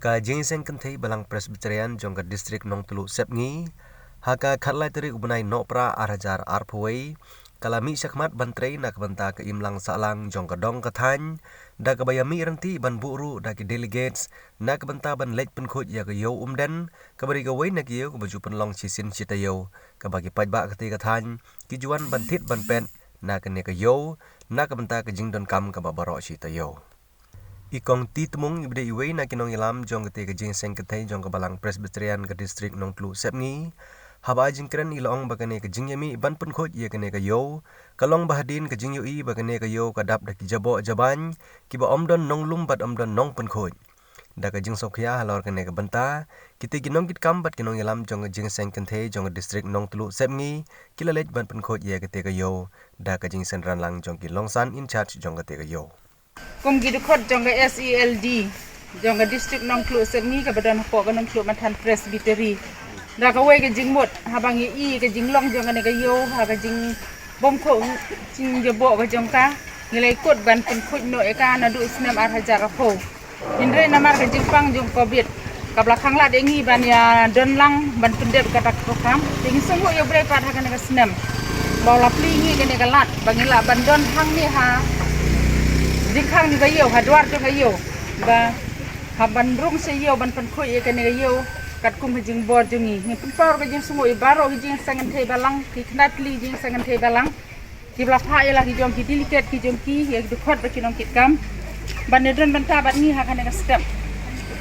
Ka jingseng kentai balang Presbyterian jongka distrik Nong Telu Sepngi, haka khatlai teri ubnai nopra arajar arpawai, kalami syakmat bantrei nak banta ke imlang salang jongka dong kathan, da ke bayami renti ban buru da ke delegates, nak banta ban lej penkhut ya ke yo umden, ke beri ke wai nak yo ke baju penlong cisin citayo, ke bagi pajba keti kathan, kijuan bantit ban pen, nak ne ke yo, nak banta ke jingdon kam ke babarok citayo. Ikong ti temung ibde iwe na kinong ilam jong kete ke jingseng ketai jong ke balang Presbyterian ke distrik Nong Telu Sepngi, haba jingkren ilong bagane ke jingyami ban penkhot ye kene ke yo, kalong bahadin ke jingyui bagane ke yo kadap da ki jabo jaban, kiba omdon nong lum bat omdon nong penkhot. Da ke jing sokya halor kene ke benta, kite kinong kit kambat kinong ilam jong ke jingseng ketai jong ke distrik Nong Telu Sepngi, kilalej ban penkhot ye kete ke yo, da ke jingseng ranlang jong ki longsan in charge jong kete ke yo. Kum gitu kot jongga SELD jongga distrik Nong Telu Sepngi ke badan hapok ke Nong Telu Matan Presbyteri. Da ka wei ke jing mot habang i ke jing long jongga ne ke yo ha ke jing bom ko jing jebo ke jongka nilai kot ban pen khut no e ka na du snem ar hajar ko. Indre namar ke jing pang jong covid ka belakang la dengi ban ya don lang ban pendep kata program ding sungu yo bre pat ha ke ne ke snem. Bawa plingi ke ne ke lat bangila ban don hang ni ha jing khang ni bayo hadwar to bayo ba haban rung se yo ban pen khoi ke ne yo kat kum jing bor jungi ni pen por ke jing sumo ibaro ke jing sangan thai balang ki knat li jing sangan thai balang ki bla pha ila ki jom ki diliket ki jom ki ye du khot ba ki nom kit kam ban ne don ban ta bat ni ha kan ne step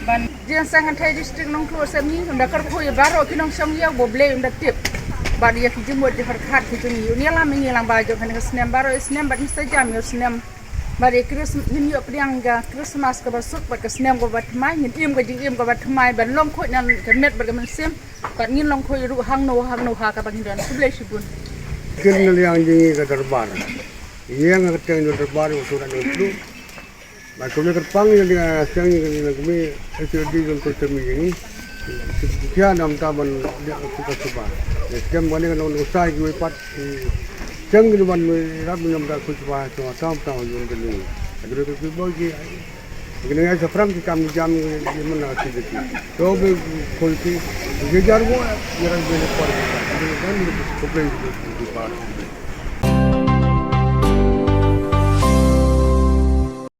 ban jing sangan thai district Nong Telu Sepngi unda kar khoi ibaro ki nom song yo bo ble unda tip ban ye ki jing mod di har khat ki jungi ni la mi lang ba jo kan ne snem baro snem bat ni sajam yo snem Bari Christmas prianga Christmas ka basuk ba kasnem ko bat mai ngin im ka jing im ka bat mai ban long khoi nan ka met ba man sim bat ngin long khoi ru hang no ha ka ban dan suble sibun kin yang jingi ka darbar yang ka teng do darbar usuran itu ba ko le pang yang dia sang ni na kami itu di jong ko temi ini kia nam ta ban dia ka suba kem ban ni no sai ki pat Jang ni ban rap nyam da ku chwa so tam tam yung de ni agro ko bo ki ni ai sa fram ki kam jam ni man na ti de to be ko ki ge jar go ya ran be ne par ni ban ni ko pe di par